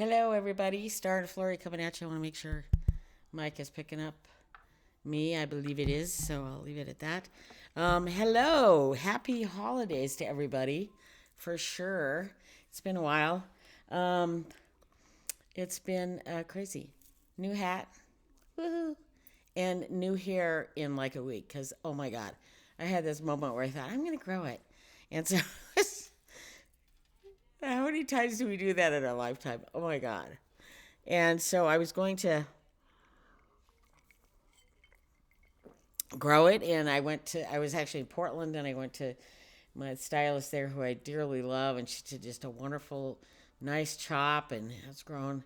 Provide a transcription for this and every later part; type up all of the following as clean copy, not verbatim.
Hello, everybody. Star and Flurry coming at you. I want to make sure Mike is picking up me. I believe it is, so I'll leave it at that. Hello. Happy holidays to everybody, for sure. It's been a while. Um, it's been crazy. New hat, woohoo, and new hair in like a week. Because oh my god, I had this moment where I thought I'm gonna grow it, and so how many times do we do that in our lifetime? Oh my god. And so I was going to grow it, and I was actually in Portland, and I went to my stylist there, who I dearly love, and she did just a wonderful, nice chop, and it's grown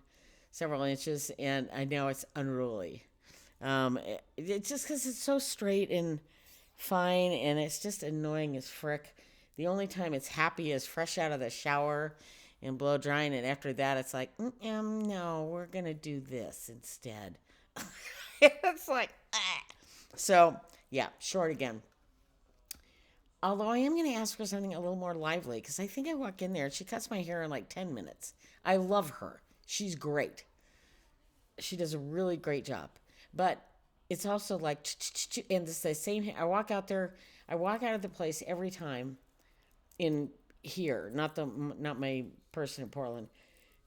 several inches, and I know it's unruly. It's just because it's so straight and fine, and it's just annoying as frick. The only time it's happy is fresh out of the shower and blow drying, and after that, it's like, no, we're gonna do this instead. It's like, ah. So yeah, short again. Although I am going to ask for something a little more lively because I think I walk in there and she cuts my hair in like 10 minutes. I love her. She's great. She does a really great job. But it's also like, and it's the same. I walk out there, I walk out of the place every time in here, not my person in Portland,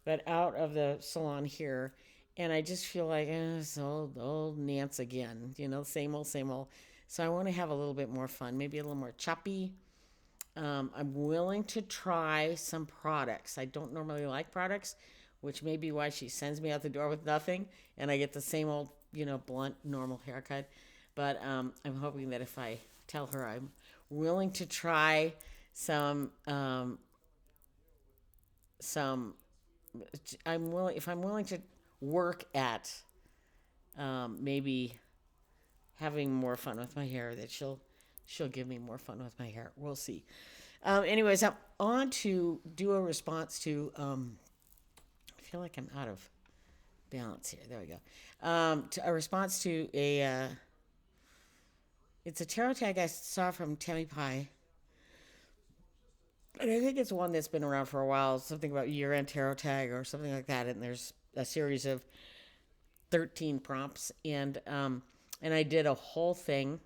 but out of the salon here. And I just feel like, it's old Nance again, same old, same old. So I want to have a little bit more fun, maybe a little more choppy. I'm willing to try some products. I don't normally like products, which may be why she sends me out the door with nothing, and I get the same old, blunt, normal haircut. But I'm hoping that if I tell her I'm willing to try some, I'm willing to work at maybe having more fun with my hair, that she'll give me more fun with my hair. We'll see. Anyways, I'm on to do a response to. I feel like I'm out of balance here. There we go. To a response to a. It's a tarot tag I saw from Tammy Pie, and I think it's one that's been around for a while. Something about year-end tarot tag or something like that. And there's a series of 13 prompts, and I did a whole thing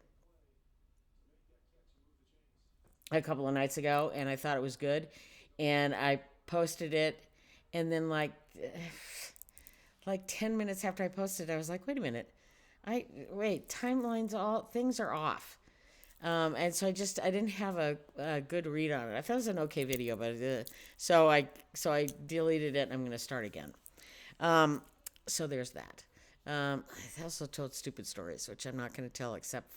a couple of nights ago, and I thought it was good, and I posted it, and then like 10 minutes after I posted it, I was like, wait a minute, timelines, all things are off. And so I didn't have a good read on it. I thought it was an okay video, but so I deleted it, and I'm going to start again. So there's that. I also told stupid stories, which I'm not going to tell, except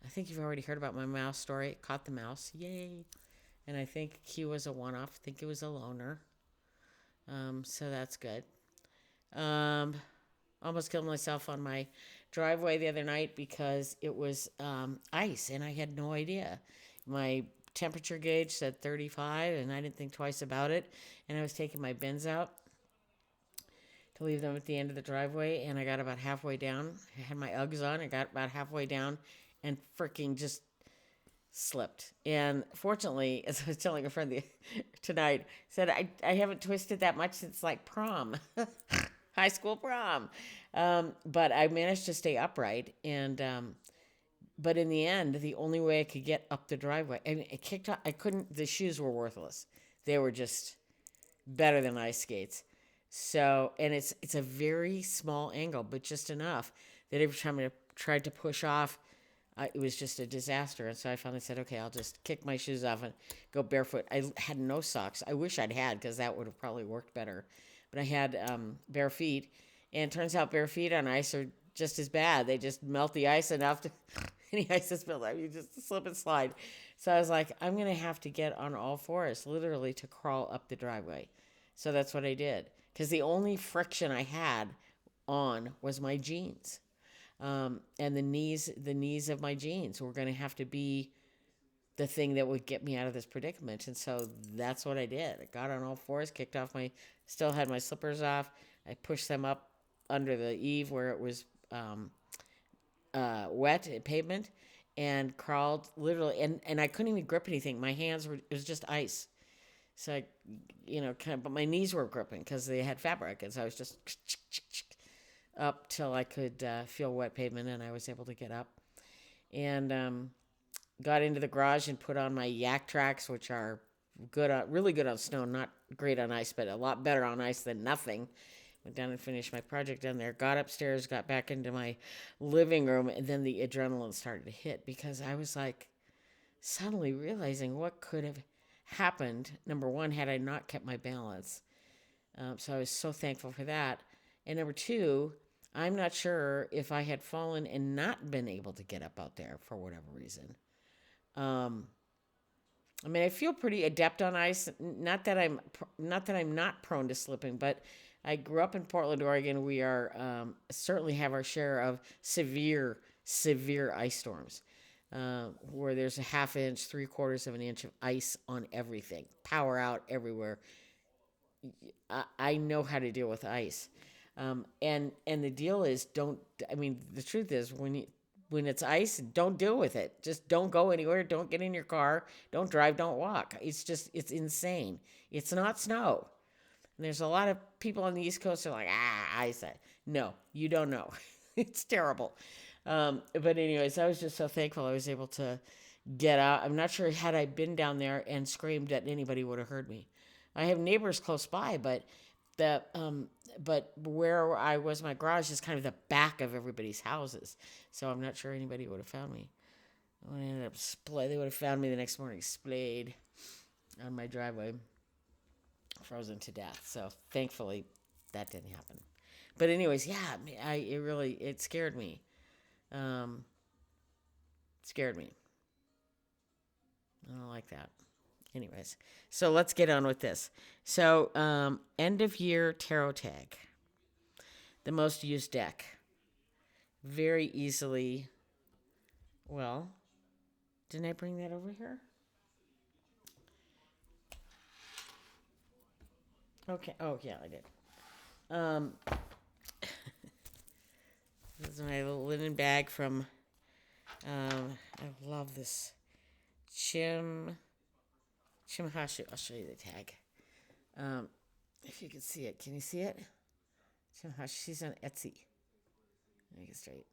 I think you've already heard about my mouse story. Caught the mouse, yay! And I think he was a one-off. I think it was a loner. So that's good. Um, Almost killed myself on my driveway the other night because it was ice, and I had no idea. My temperature gauge said 35, and I didn't think twice about it. And I was taking my bins out to leave them at the end of the driveway, and I got about halfway down. I had my Uggs on. I got about halfway down, and freaking just slipped. And fortunately, as I was telling a friend tonight, said I haven't twisted that much since like prom, high school prom. But I managed to stay upright, and but in the end, the only way I could get up the driveway, I mean, it kicked off. I couldn't. The shoes were worthless. They were just better than ice skates. So, and it's a very small angle, but just enough that every time I tried to push off, it was just a disaster. And so I finally said, okay, I'll just kick my shoes off and go barefoot. I had no socks. I wish I'd had, because that would have probably worked better. But I had bare feet, and it turns out bare feet on ice are just as bad. They just melt the ice enough to any ice is built up. You just slip and slide. So I was like, I'm gonna have to get on all fours, literally, to crawl up the driveway. So that's what I did, because the only friction I had on was my jeans, and the knees of my jeans were going to have to be the thing that would get me out of this predicament. And so that's what I did. I got on all fours, kicked off still had my slippers off. I pushed them up under the eave where it was wet pavement, and crawled literally, and I couldn't even grip anything. My hands were, it was just ice. So I, kind of, but my knees were gripping because they had fabric, and so I was just up till I could feel wet pavement, and I was able to get up and got into the garage and put on my yak tracks, which are really good on snow, not great on ice, but a lot better on ice than nothing. Went down and finished my project down there. Got upstairs, got back into my living room, and then the adrenaline started to hit because I was like suddenly realizing what could have happened. Number one, had I not kept my balance. So I was so thankful for that. And number two, I'm not sure if I had fallen and not been able to get up out there for whatever reason. Um, I mean, I feel pretty adept on ice. Not that I'm not prone to slipping, but I grew up in Portland, Oregon. We are certainly have our share of severe ice storms, where there's a half inch, three quarters of an inch of ice on everything, power out everywhere. I know how to deal with ice, and the deal is don't. I mean, the truth is when it's ice, don't deal with it. Just don't go anywhere. Don't get in your car. Don't drive. Don't walk. It's insane. It's not snow. And there's a lot of people on the East Coast who are like, ice. No, you don't know. It's terrible. But anyways, I was just so thankful I was able to get out. I'm not sure had I been down there and screamed that anybody would have heard me. I have neighbors close by, but where I was, my garage is kind of the back of everybody's houses, so I'm not sure anybody would have found me. I ended up they would have found me the next morning, splayed on my driveway, frozen to death. So thankfully, that didn't happen. But anyways, yeah, it scared me. Um, scared me. I don't like that. Anyways, so let's get on with this. So, end of year tarot tag, the most used deck. Very easily. Well, didn't I bring that over here? Okay. Oh, yeah, I did. Um, this is my little linen bag from. I love this Chimhashu. I'll show you the tag. If you can see it, can you see it? Chimhashu. She's on Etsy. Let me get straight.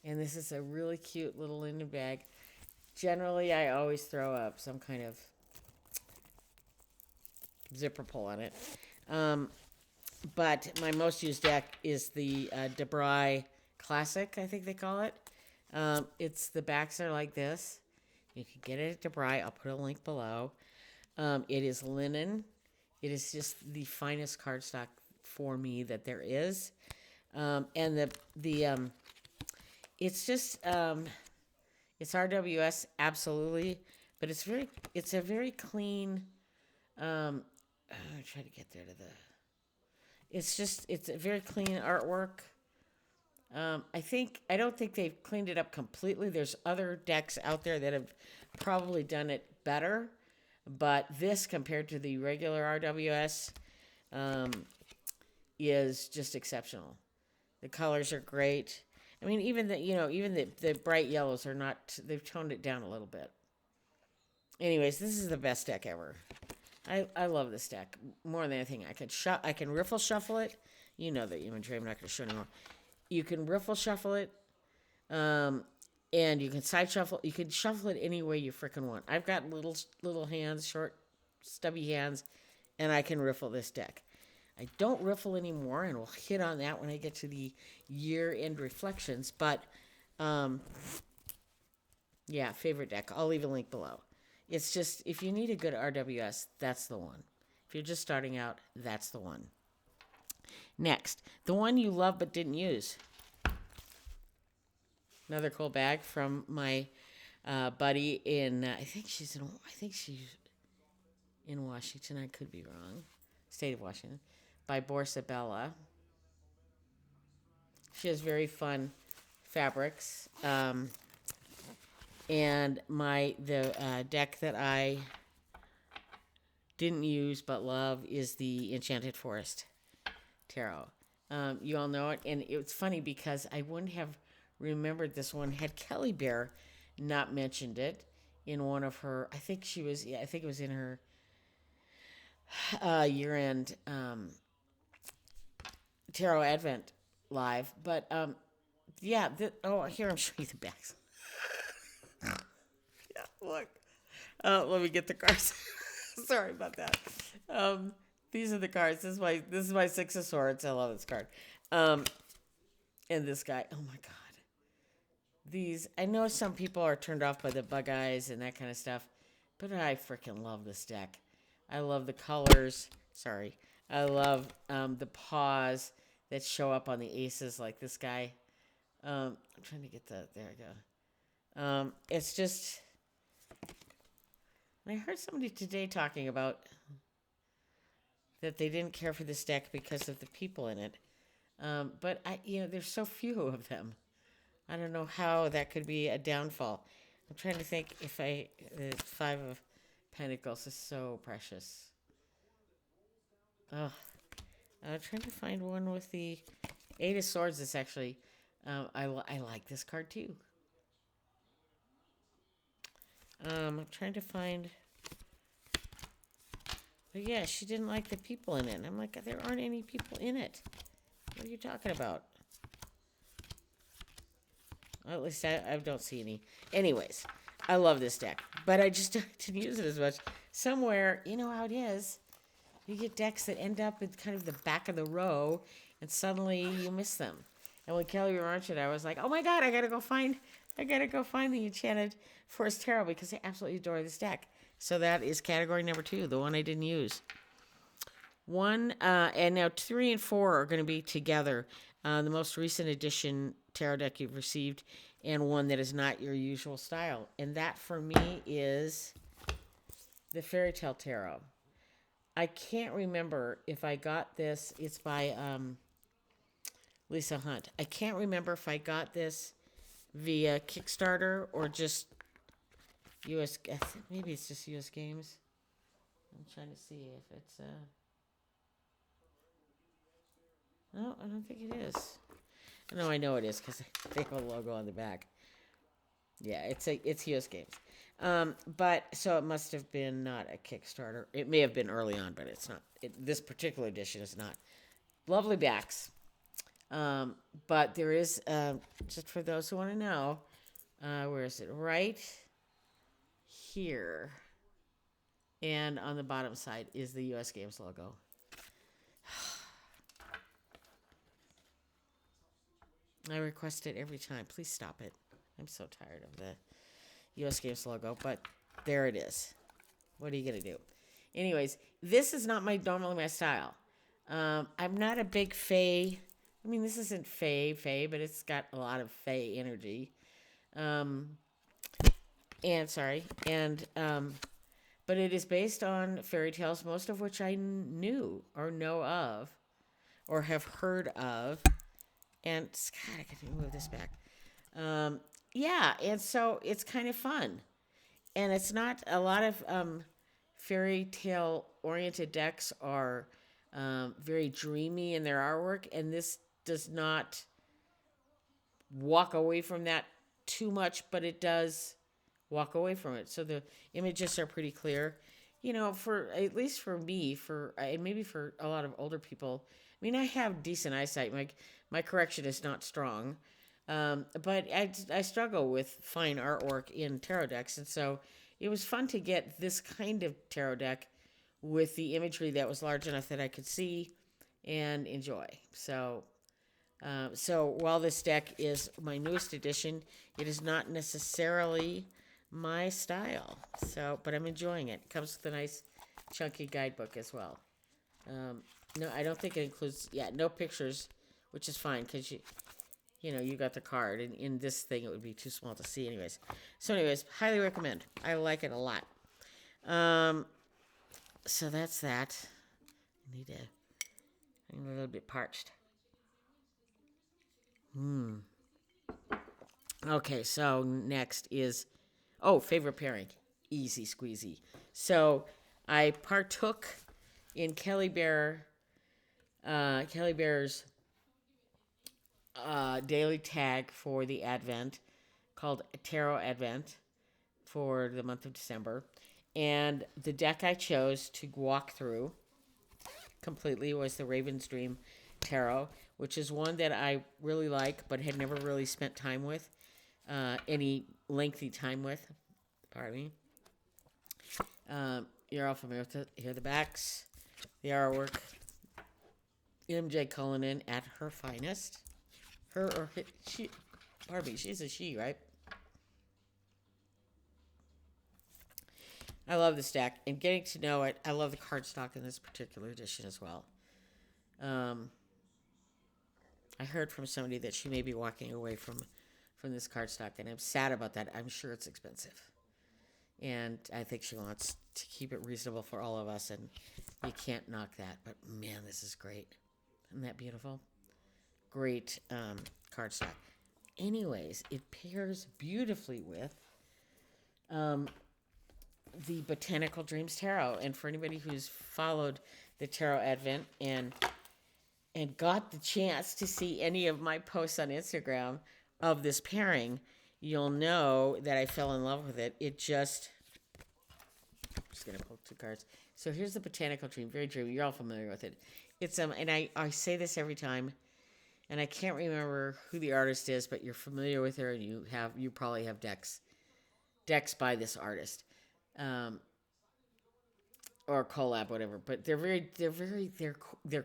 And this is a really cute little linen bag. Generally, I always throw up some kind of zipper pull on it. But my most used deck is the Debray Classic, I think they call it. The backs are like this. You can get it at Debray. I'll put a link below. It is linen. It is just the finest cardstock for me that there is. And it's just it's RWS absolutely, but it's a very clean. I try to get there to the. It's a very clean artwork. I don't think they've cleaned it up completely. There's other decks out there that have probably done it better, but this compared to the regular RWS is just exceptional. The colors are great. I mean, even the bright yellows are not. They've toned it down a little bit. Anyways, this is the best deck ever. I love this deck more than anything. I can riffle shuffle it. You know the imagery. I'm not going to show anymore. You can riffle shuffle it, and you can side shuffle. You can shuffle it any way you freaking want. I've got little hands, short, stubby hands, and I can riffle this deck. I don't riffle anymore, and we'll hit on that when I get to the year-end reflections. But, yeah, favorite deck. I'll leave a link below. It's just, if you need a good RWS, that's the one. If you're just starting out, that's the one. Next, the one you love but didn't use. Another cool bag from my buddy in, I think she's in Washington. I could be wrong. State of Washington. By Borsabella. She has very fun fabrics. And the deck that I didn't use but love is the Enchanted Forest Tarot. You all know it, and it's funny because I wouldn't have remembered this one had Kelly Bear not mentioned it in one of her. I think it was in her year-end tarot advent live. But yeah, oh, here I'm showing you the backs. Yeah, look. Let me get the cards. Sorry about that. Um, these are the cards. This is my Six of Swords. I love this card. Um, and this guy. Oh my God. These. I know some people are turned off by the bug eyes and that kind of stuff, but I freaking love this deck. I love the colors. Sorry. I love the paws that show up on the aces, like this guy. I'm trying to get the. There I go. It's just. I heard somebody today talking about that they didn't care for this deck because of the people in it. But there's so few of them. I don't know how that could be a downfall. I'm trying to think if the Five of Pentacles is so precious. Oh, I'm trying to find one with the Eight of Swords. It's actually, I like this card too. I'm trying to find. But yeah, she didn't like the people in it. And I'm like, there aren't any people in it. What are you talking about? Well, at least I don't see any. Anyways, I love this deck, but I just didn't use it as much. Somewhere, you know how it is. You get decks that end up in kind of the back of the row, and suddenly you miss them. And when Kelly launched it, I was like, oh my God, I gotta go find the Enchanted Forest Tarot because I absolutely adore this deck. So that is category number 2, the one I didn't use. And now 3 and 4 are going to be together. The most recent edition tarot deck you've received, and one that is not your usual style. And that for me is the Fairy Tale Tarot. I can't remember if I got this. It's by Lisa Hunt. I can't remember if I got this via Kickstarter or just US. Maybe it's just US Games. I'm trying to see if it's. No, I don't think it is. No, I know it is because they have a logo on the back. Yeah, it's US Games. But so it must have been not a Kickstarter. It may have been early on, but it's not. This particular edition is not. Lovely backs. But there is, just for those who want to know, where is it? Right here. And on the bottom side is the US Games logo. I request it every time. Please stop it. I'm so tired of the US Games logo, but there it is. What are you going to do? Anyways, this is not normally my style. I'm not a big Fae. I mean, this isn't Fae, but it's got a lot of Fae energy. But it is based on fairy tales, most of which I knew or know of or have heard of. And, God, I can move this back. Yeah, and so it's kind of fun. And it's not a lot of fairy tale oriented decks are very dreamy in their artwork, and this does not walk away from that too much, but it does walk away from it. So the images are pretty clear. For at least for me, and maybe for a lot of older people. I mean, I have decent eyesight. My correction is not strong, but I struggle with fine artwork in tarot decks, and so it was fun to get this kind of tarot deck with the imagery that was large enough that I could see and enjoy. So while this deck is my newest edition, it is not necessarily my style. But I'm enjoying it. It comes with a nice chunky guidebook as well. No, I don't think it includes. Yeah, no pictures, which is fine because you got the card, and in this thing it would be too small to see anyways. So highly recommend. I like it a lot. So that's that. I'm a little bit parched. Okay, so next is, favorite pairing. Easy squeezy. So I partook in Kelly Bear's daily tag for the Advent called Tarot Advent for the month of December. And the deck I chose to walk through completely was the Raven's Dream Tarot, which is one that I really like but had never really spent time with, any lengthy time with. Pardon me. You're all familiar with it. Here are the backs, the artwork. MJ Cullinan at her finest. Her or she, pardon me, she's a she, right? I love this deck and getting to know it. I love the cardstock in this particular edition as well. Um, I heard from somebody that she may be walking away from this cardstock, and I'm sad about that. I'm sure it's expensive, and I think she wants to keep it reasonable for all of us, and you can't knock that. But man, this is great. Isn't that beautiful? Great cardstock. Anyways, it pairs beautifully with um, the Botanical Dreams Tarot. And for anybody who's followed the Tarot Advent and got the chance to see any of my posts on Instagram of this pairing, you'll know that I fell in love with it. It just... I'm just going to pull two cards. So here's the Botanical Dream, very dreamy. You're all familiar with it. It's and I say this every time, and I can't remember who the artist is, but you're familiar with her, and you probably have decks by this artist, or collab, whatever. But they're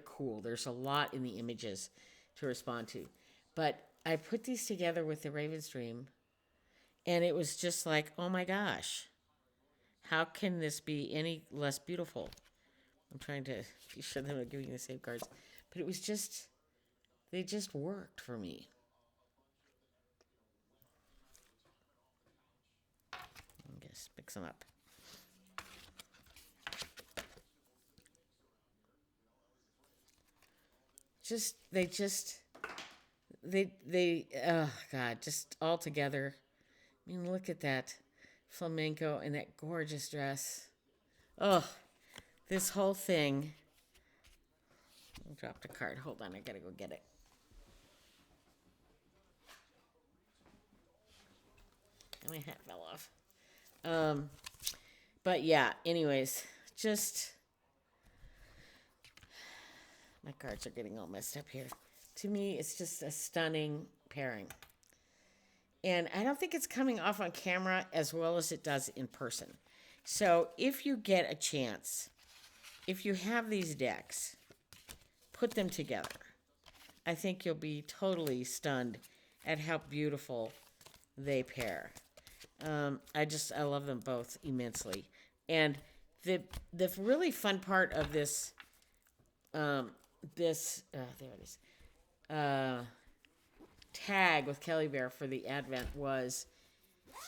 cool. There's a lot in the images to respond to, but I put these together with the Raven's Dream, and it was just like, oh my gosh, how can this be any less beautiful? I'm trying to be sure that I'm giving you the same cards, but it was just, they just worked for me. I guess pick some up. They oh god, just all together. I mean, look at that flamenco and that gorgeous dress. Oh, this whole thing. I dropped a card. Hold on, I gotta go get it. And my hat fell off. But yeah, anyways, just my cards are getting all messed up here. To me, it's just a stunning pairing. And I don't think it's coming off on camera as well as it does in person. So if you get a chance, if you have these decks, put them together. I think you'll be totally stunned at how beautiful they pair. I love them both immensely. And the really fun part of this, there it is, tag with Kelly Bear for the Advent was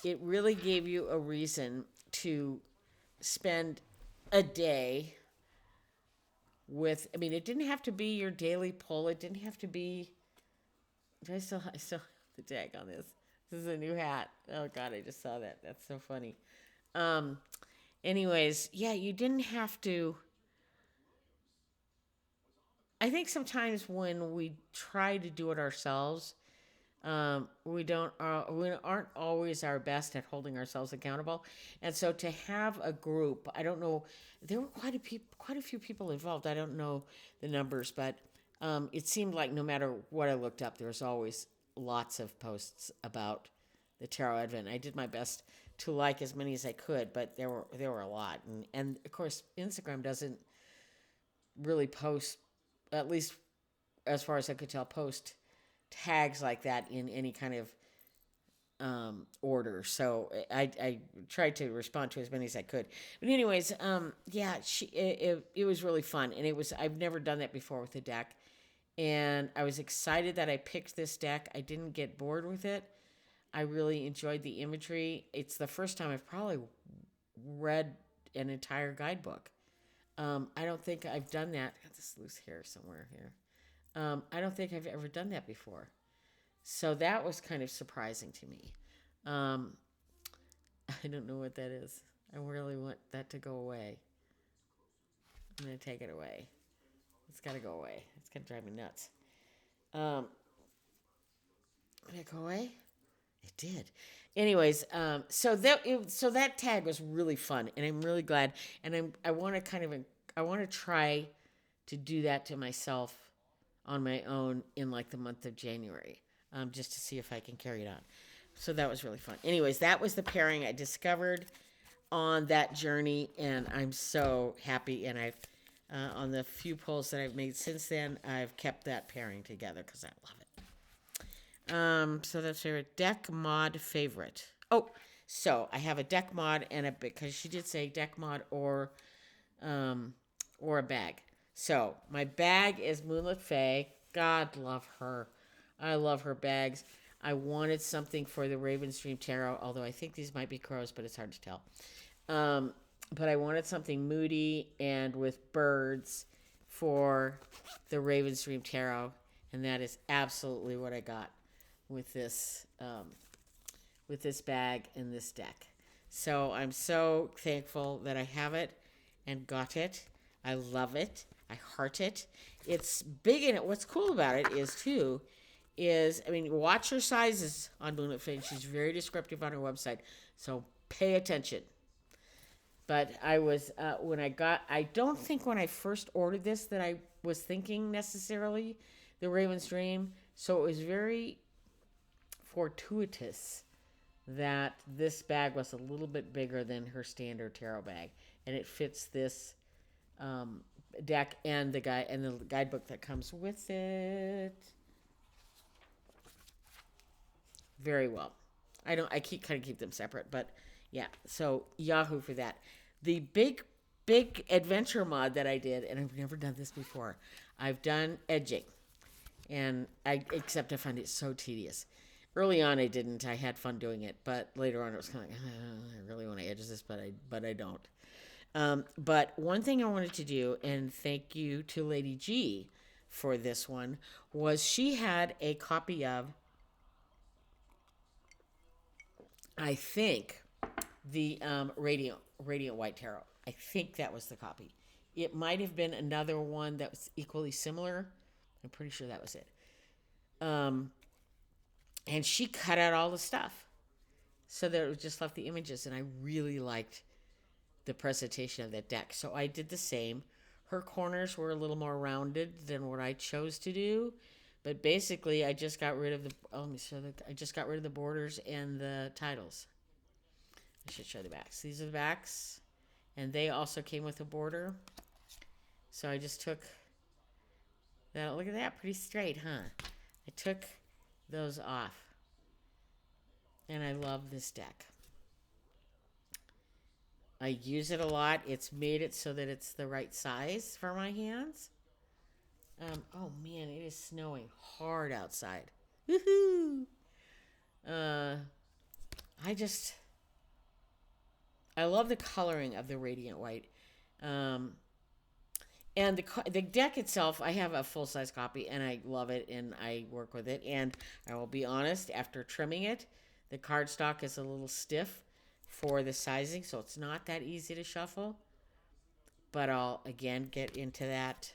it really gave you a reason to spend a day with, I mean, it didn't have to be your daily pull. It didn't have to be, I still have the tag on this. This is a new hat. Oh God, I just saw that. That's so funny. Anyways, yeah, you didn't have to. I think sometimes when we try to do it ourselves, we aren't always our best at holding ourselves accountable. And so to have a group, I don't know, there were quite a few people involved. I don't know the numbers, but it seemed like no matter what I looked up, there was always lots of posts about the Tarot Advent. I did my best to like as many as I could, but there were a lot, and of course Instagram doesn't really post, at least as far as I could tell, post tags like that in any kind of order. So I tried to respond to as many as I could. But anyways, yeah, it was really fun, and I've never done that before with a deck, and I was excited that I picked this deck. I didn't get bored with it. I really enjoyed the imagery. It's the first time I've probably read an entire guidebook. I don't think I've done that. I got this loose hair somewhere here. I don't think I've ever done that before. So that was kind of surprising to me. I don't know what that is. I really want that to go away. I'm going to take it away. It's got to go away. It's going to drive me nuts. Did it go away? It did. Anyways, so that tag was really fun, and I'm really glad. And I want to I want to try to do that to myself on my own in like the month of January, just to see if I can carry it on. So that was really fun. Anyways, that was the pairing I discovered on that journey, and I'm so happy. And I've on the few pulls that I've made since then, I've kept that pairing together because I love it. So that's favorite deck mod favorite. Oh, so I have a deck mod and a because she did say deck mod um or a bag. So my bag is Moonlit Fae. God love her. I love her bags. I wanted something for the Raven's Dream Tarot, although I think these might be crows, but it's hard to tell. Um, but I wanted something moody and with birds for the Raven's Dream Tarot, and that is absolutely what I got with this bag and this deck. So I'm so thankful that I have it and got it. I love it. I heart it. It's big in it. What's cool about it is too, is I mean, watch her sizes on Moonlit Fae. She's very descriptive on her website, so pay attention. But I was when I got. I don't think when I first ordered this that I was thinking necessarily the Raven's Dream. So it was very fortuitous that this bag was a little bit bigger than her standard tarot bag, and it fits this um, deck and the guide and the guidebook that comes with it very well. I don't. I keep kind of keep them separate, but yeah. So Yahoo for that. The big adventure mod that I did, and I've never done this before. I've done edging, and I except I find it so tedious. Early on, I didn't. I had fun doing it, but later on, it was kind of like I really want to edge this, but I don't. But one thing I wanted to do, and thank you to Lady G for this one, was she had a copy of, I think, the Radiant White Tarot. I think that was the copy. It might have been another one that was equally similar. I'm pretty sure that was it. Um, and she cut out all the stuff so that it was just left the images, and I really liked the presentation of that deck. So I did the same. Her corners were a little more rounded than what I chose to do, but basically I just got rid of the. Oh, let me show that. I just got rid of the borders and the titles. I should show the backs. These are the backs, and they also came with a border. So I just took that. Look at that, pretty straight, huh? I took those off, and I love this deck. I use it a lot. It's made it so that it's the right size for my hands. Oh man, it is snowing hard outside. Woohoo! Uh, I just, I love the coloring of the Radiant White. Um, and the deck itself, I have a full size copy, and I love it, and I work with it. And I will be honest, after trimming it, the cardstock is a little stiff for the sizing, so it's not that easy to shuffle. But I'll again get into that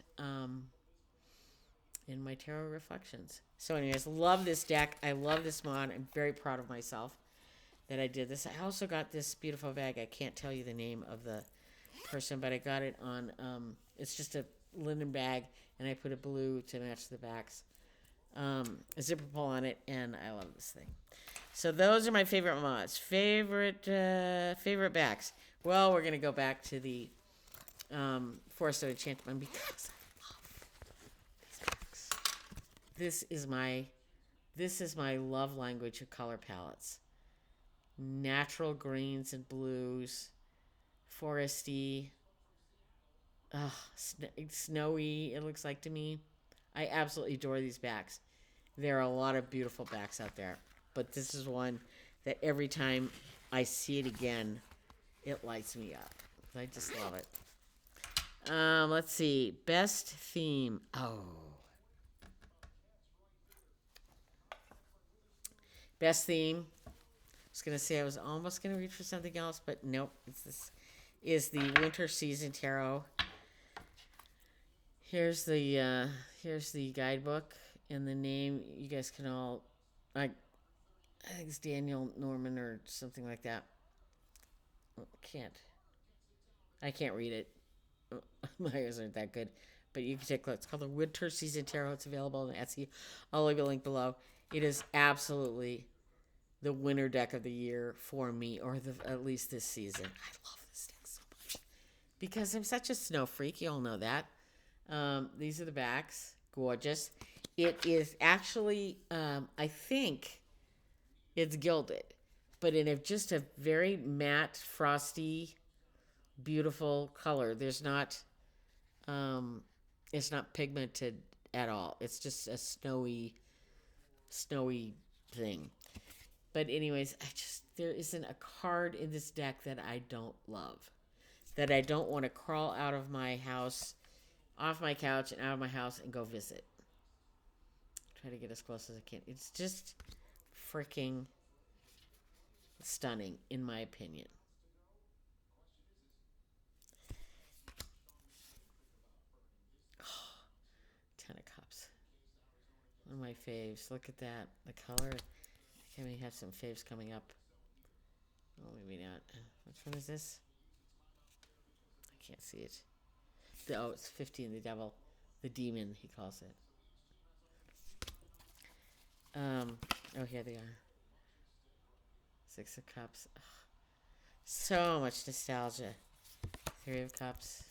in my tarot reflections. So, anyways, love this deck. I love this mod. I'm very proud of myself that I did this. I also got this beautiful bag. I can't tell you the name of the person, but I got it on. It's just a linen bag, and I put a blue to match the backs. A zipper pull on it, and I love this thing. So those are my favorite mods. Favorite backs. Well, we're gonna go back to the Forest of Enchantment because I love these backs. This is my love language of color palettes. Natural greens and blues, foresty, snowy. It looks like to me. I absolutely adore these backs. There are a lot of beautiful backs out there, but this is one that every time I see it again, it lights me up. I just love it. Let's see. Best theme. Oh. Best theme. I was going to say I was almost going to reach for something else, but nope. This is the Winter Season Tarot. Here's the guidebook and the name. You guys can all I think it's Daniel Norman or something like that. Can't. I can't read it. My eyes aren't that good. But you can take a look. It's called the Winter Season Tarot. It's available on Etsy. I'll leave a link below. It is absolutely the winter deck of the year for me, or at least this season. I love this deck so much because I'm such a snow freak. You all know that. These are the backs. Gorgeous. It is actually, I think it's gilded, but in just a very matte, frosty, beautiful color. There's not, um, it's not pigmented at all. It's just a snowy thing. But anyways, there isn't a card in this deck that I don't love, that I don't want to crawl out of my house, off my couch, and out of my house and go visit. Try to get as close as I can. It's just freaking stunning, in my opinion. 10 of Cups. One of my faves. Look at that. The color. Can we have some faves coming up? Oh, maybe not. Which one is this? I can't see it. Oh, it's 15, the devil. The demon, he calls it. Oh, here they are. 6 of Cups. Ugh. So much nostalgia. 3 of Cups.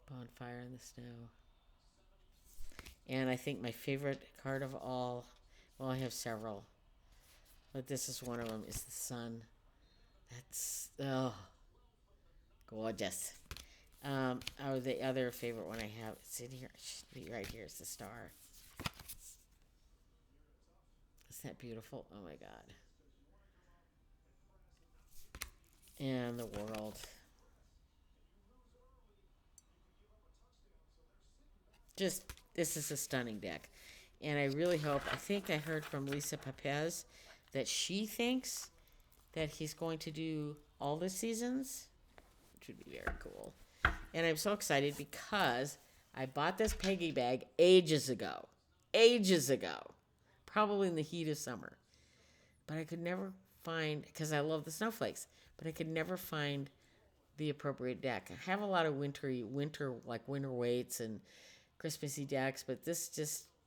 Bonfire in the snow. And I think my favorite card of all, well, I have several, but this is one of them, is the Sun. That's, oh, gorgeous. Oh, the other favorite one I have, it's in here, it should be right here, it's the Star. Isn't that beautiful? Oh my God. And the World. Just, this is a stunning deck. And I really hope, I think I heard from Lisa Pepez that she thinks that he's going to do all the seasons, which would be very cool. And I'm so excited because I bought this Peggy bag ages ago. Ages ago. Probably in the heat of summer. But I could never find, because I love the snowflakes, but I could never find the appropriate deck. I have a lot of winter weights and Christmassy decks, but this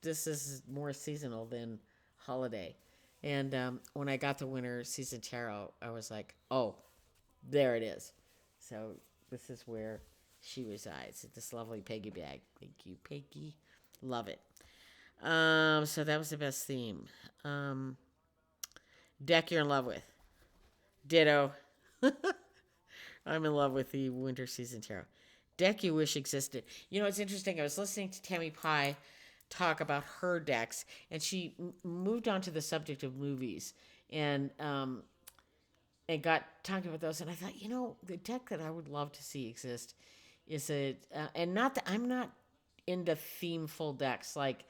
is more seasonal than holiday. And when I got the winter season tarot, I was like, oh, there it is. So this is where she resides. This lovely Peggy bag. Thank you, Peggy. Love it. So that was the best theme. Deck you're in love with. Ditto. I'm in love with the winter season tarot. Deck you wish existed. You know, it's interesting. I was listening to Tammy Pie talk about her decks, and she moved on to the subject of movies, and got talking about those. And I thought, the deck that I would love to see exist is and not that I'm not into themeful decks like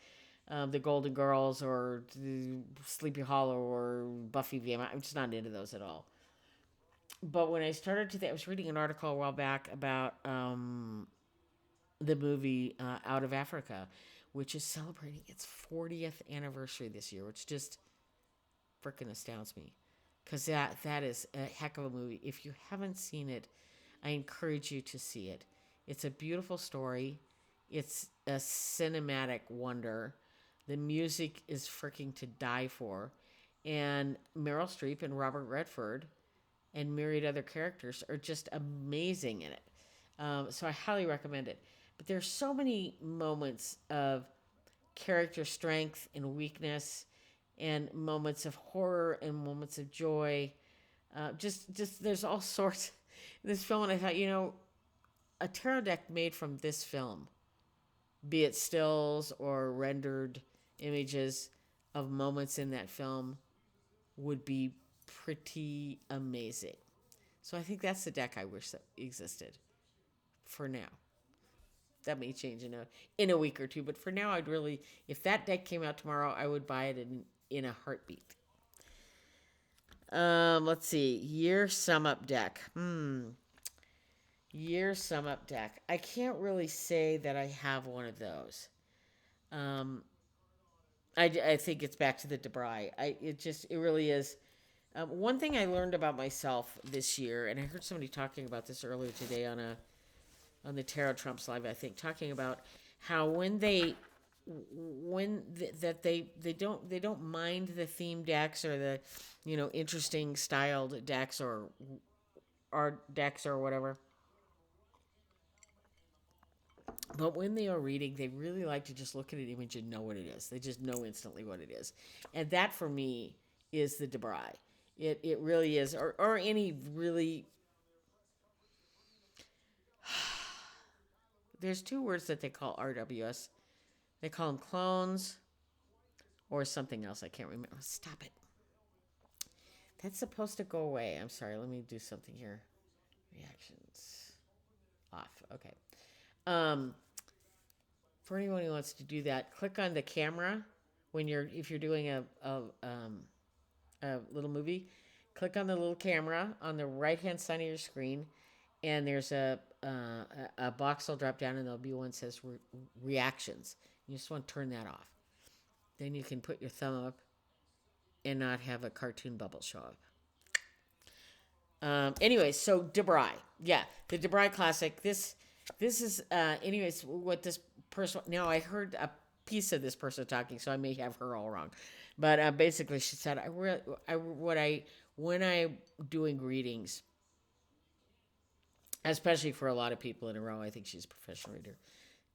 the Golden Girls or the Sleepy Hollow or Buffy Vampire. I'm just not into those at all. But when I started to, I was reading an article a while back about the movie Out of Africa, which is celebrating its 40th anniversary this year, which just freaking astounds me, because that is a heck of a movie. If you haven't seen it, I encourage you to see it. It's a beautiful story. It's a cinematic wonder. The music is freaking to die for, and Meryl Streep and Robert Redford and myriad other characters are just amazing in it. So I highly recommend it. But there's so many moments of character strength and weakness, and moments of horror and moments of joy. Just there's all sorts in this film, and I thought, a tarot deck made from this film, be it stills or rendered images of moments in that film, would be pretty amazing. So I think that's the deck I wish that existed for now. That may change in a week or two, but for now, I'd really, if that deck came out tomorrow, I would buy it in a heartbeat. Let's see. Year sum up deck. Year sum up deck. I can't really say that I have one of those. Um, I think it's back to the Debray. It really is. One thing I learned about myself this year, and I heard somebody talking about this earlier today on the Tarot Trumps live, I think, talking about how that they don't mind the theme decks or the interesting styled decks or art decks or whatever. But when they are reading, they really like to just look at an image and know what it is. They just know instantly what it is. And that for me is the Debray. It really is. Or any really. There's two words that they call RWS. They call them clones or something else. I can't remember. Stop it. That's supposed to go away. I'm sorry. Let me do something here. Reactions. Off. Okay. Um, for anyone who wants to do that, click on the camera when if you're doing a little movie. Click on the little camera on the right hand side of your screen, and there's a box will drop down, and there'll be one that says reactions. You just want to turn that off. Then you can put your thumb up and not have a cartoon bubble show up. Anyways, so Debray, yeah, the Debray classic. This is anyways what this person. Now I heard a piece of this person talking, so I may have her all wrong, but basically she said when I doing readings, especially for a lot of people in a row. I think she's a professional reader.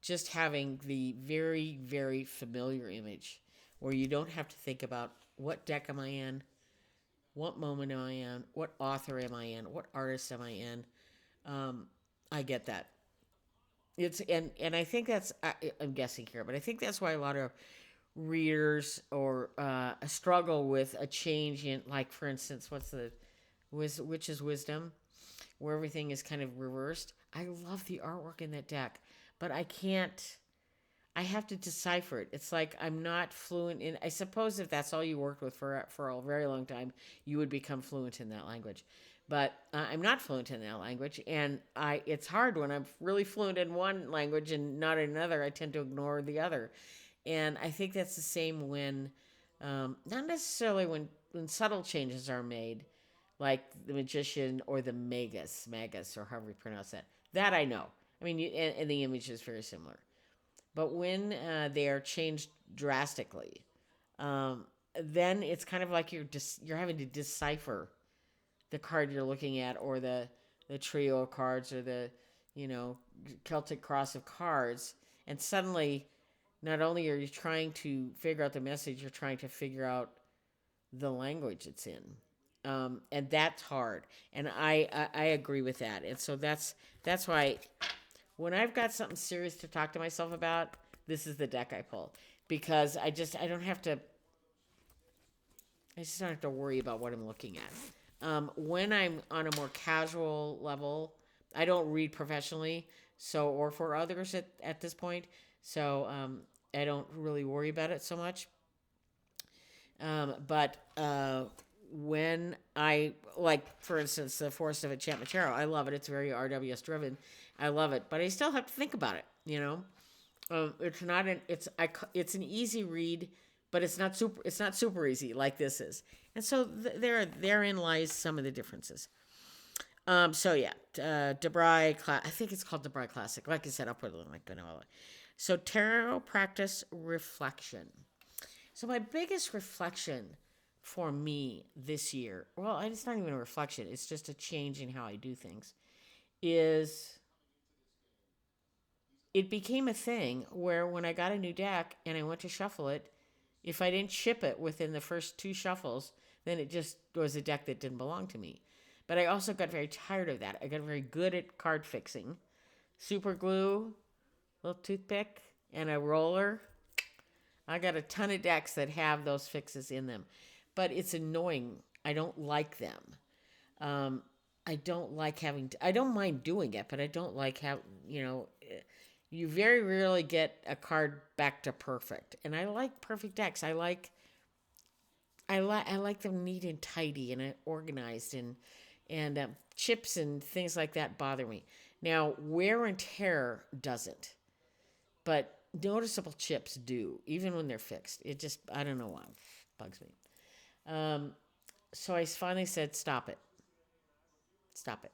Just having the very very familiar image, where you don't have to think about what deck am I in, what moment am I in? What author am I in? What artist am I in? I get that. And I think I'm guessing here, but I think that's why a lot of readers or struggle with a change in, like, for instance, which is wisdom, where everything is kind of reversed. I love the artwork in that deck, but I can't. I have to decipher it. It's like I'm not fluent in. I suppose if that's all you worked with for a very long time, you would become fluent in that language. But I'm not fluent in that language, and it's hard when I'm really fluent in one language and not in another. I tend to ignore the other, and I think that's the same when, not necessarily when subtle changes are made, like the magician or the magus, or however you pronounce that. That I know. I mean, and the image is very similar. But when they are changed drastically, then it's kind of like you're having to decipher the card you're looking at, or the trio of cards, or the you know Celtic cross of cards, and suddenly, not only are you trying to figure out the message, you're trying to figure out the language it's in, and that's hard. And I agree with that, and so that's why when I've got something serious to talk to myself about, this is the deck I pull, because I don't have to. I just don't have to worry about what I'm looking at. When I'm on a more casual level, I don't read professionally, so, or for others at this point, so I don't really worry about it so much. But when I, like, for instance, the Forest of Enchantment Tarot, I love it. It's very RWS driven. I love it, but I still have to think about it. It's not an it's an easy read, but it's not super easy like this is, and so therein lies some of the differences. So yeah, Debray I think it's called Debray Classic. Like I said, I'll put a link below. So tarot practice reflection. So my biggest reflection for me this year, well, it's not even a reflection, it's just a change in how I do things, is it became a thing where when I got a new deck and I went to shuffle it, if I didn't ship it within the first two shuffles, then it just was a deck that didn't belong to me. But I also got very tired of that. I got very good at card fixing. Super glue, little toothpick, and a roller. I got a ton of decks that have those fixes in them. But it's annoying. I don't like them. Um, I don't like I don't mind doing it, but I don't like you very rarely get a card back to perfect. And I like perfect decks. I like them neat and tidy and organized, and chips and things like that bother me. Now, wear and tear doesn't, but noticeable chips do, even when they're fixed. It just, I don't know why, it bugs me. Um, so I finally said, stop it. Stop it.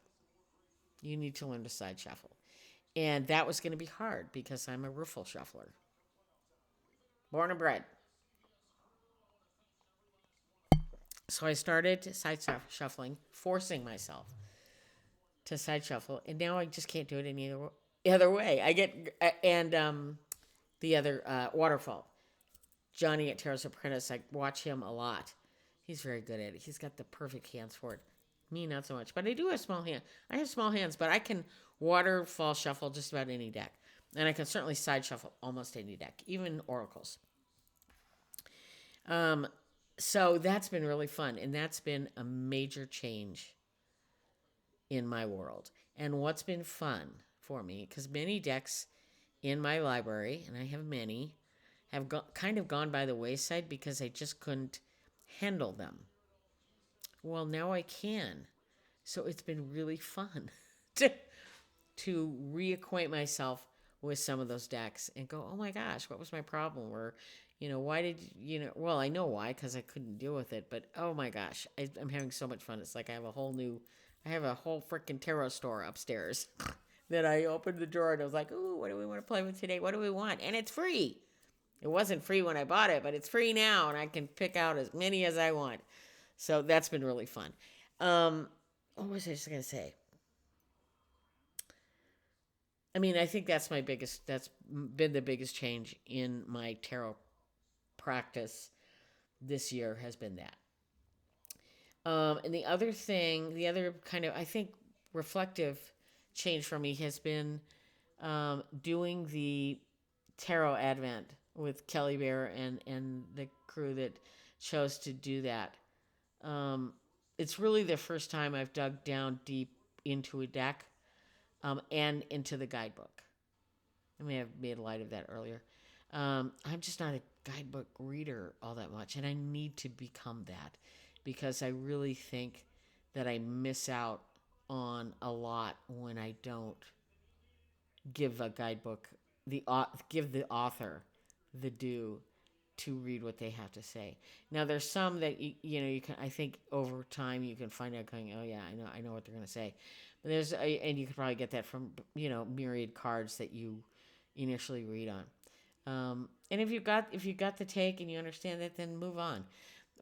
You need to learn to side shuffle. And that was going to be hard because I'm a riffle shuffler. Born and bred. So I started side shuffling, forcing myself to side shuffle, and now I just can't do it any other way. I get and the other waterfall. Johnny at Tarot's Apprentice, I watch him a lot. He's very good at it. He's got the perfect hands for it. Me, not so much. But I do have small hands. I have small hands, but I can waterfall shuffle just about any deck. And I can certainly side shuffle almost any deck, even oracles. Um, so that's been really fun. And that's been a major change in my world. And what's been fun for me, because many decks in my library, and I have many, have kind of gone by the wayside because I just couldn't handle them. Well, now I can. So it's been really fun to, to reacquaint myself with some of those decks and go, oh my gosh, what was my problem? Or, why did, well, I know why, because I couldn't deal with it, but oh my gosh, I'm having so much fun. It's like I have a whole freaking tarot store upstairs that I opened the drawer and I was like, ooh, what do we want to play with today? What do we want? And it's free. It wasn't free when I bought it, but it's free now, and I can pick out as many as I want. So that's been really fun. What was I just gonna say? I mean, I think that's been the biggest change in my tarot practice this year has been that. And the other kind of, I think, reflective change for me has been doing the tarot advent with Kelly Bear and the crew that chose to do that. It's really the first time I've dug down deep into a deck and into the guidebook. I may have made light of that earlier. I'm just not a guidebook reader all that much, and I need to become that because I really think that I miss out on a lot when I don't give a guidebook give the author the due to read what they have to say. Now there's some that you can, I think over time you can find out going, oh yeah, I know what they're going to say. But and you can probably get that from myriad cards that you initially read on. And if you got the take and you understand it, then move on.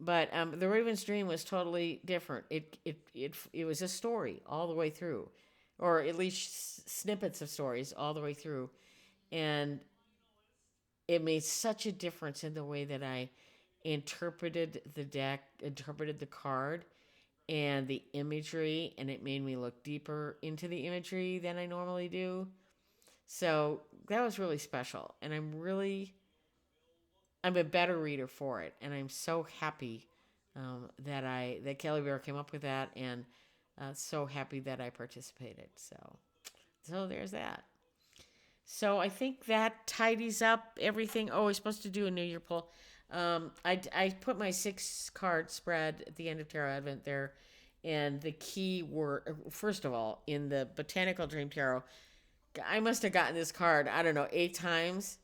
But the Raven's Dream was totally different. It was a story all the way through, or at least snippets of stories all the way through, and it made such a difference in the way that I interpreted the deck, interpreted the card, and the imagery, and it made me look deeper into the imagery than I normally do. So that was really special, and I'm a better reader for it, and I'm so happy that Kelly Bear came up with that, and so happy that I participated. So there's that. So I think that tidies up everything. Oh, we're supposed to do a New Year poll. I put my 6 card spread at the end of Tarot Advent there, and the key word, first of all, in the Botanical Dream Tarot, I must have gotten this card, I don't know, 8 times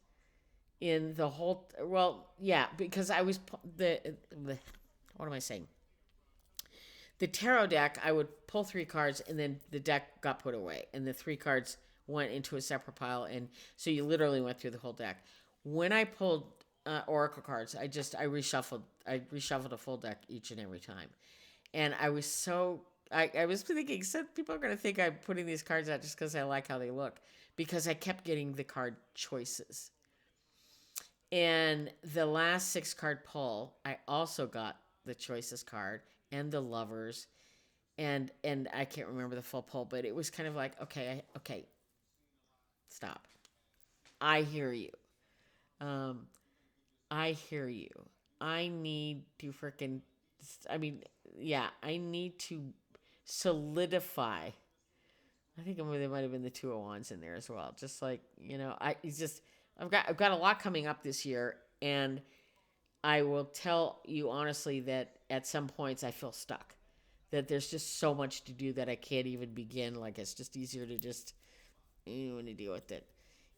in the whole. Well, yeah, because I was the what am I saying? The tarot deck, I would pull 3 cards, and then the deck got put away, and the 3 cards went into a separate pile, and so you literally went through the whole deck. When I pulled oracle cards, I reshuffled. I reshuffled a full deck each and every time, and I was so. I was thinking, some people are going to think I'm putting these cards out just because I like how they look, because I kept getting the card choices. And the last 6 card pull, I also got the choices card and the lovers, and I can't remember the full pull, but it was kind of like, okay, stop. I hear you. Um, I hear you. I need to freaking. I mean, yeah, I need to solidify. I think there might have been the 201s in there as well. Just like I've got a lot coming up this year, and I will tell you honestly that at some points I feel stuck. That there's just so much to do that I can't even begin. Like it's just easier to just want to deal with it.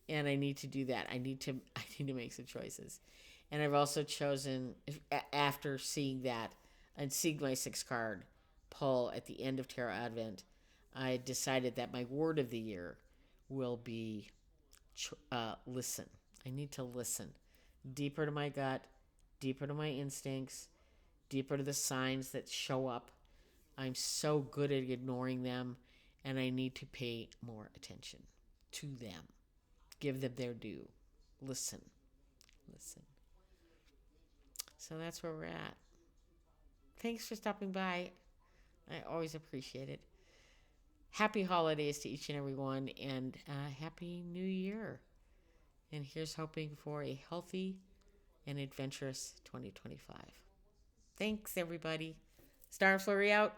and I need to do that. I need to make some choices. And I've also chosen, after seeing that and seeing my 6 card pull at the end of Tarot Advent, I decided that my word of the year will be listen. I need to listen deeper to my gut, deeper to my instincts, deeper to the signs that show up. I'm so good at ignoring them, and I need to pay more attention to them. Give them their due. Listen. Listen. So that's where we're at. Thanks for stopping by. I always appreciate it. Happy holidays to each and every one, and happy new year. And here's hoping for a healthy and adventurous 2025. Thanks, everybody. Star Flurry out.